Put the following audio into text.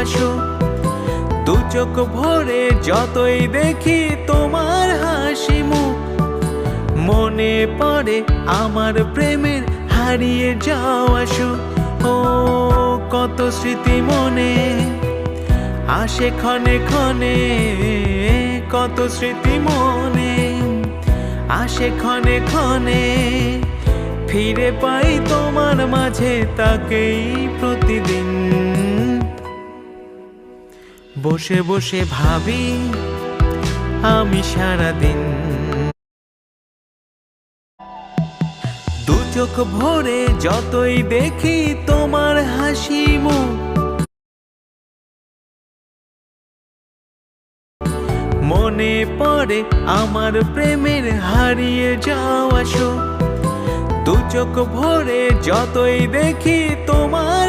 আসো। দু চোখ ভরে যতই দেখি তোমার হাসি মুখ, মনে পড়ে আমার প্রেমের হারিয়ে যাওয়া সুখ। ও কত স্মৃতি মনে আসে ক্ষণে ক্ষণে, কত স্মৃতি মনে আসে ক্ষণে ক্ষণে, ফিরে পাই তোমার মাঝে তাকেই প্রতিদিন। বসে বসে ভাবি আমি সারাদিন, দু চোখ ভরে যতই দেখি তোমার হাসি মুখ, মনে পড়ে আমার প্রেমের হারিয়ে যাওয়া সুখ। দু চোখ ভরে যতই দেখি তোমার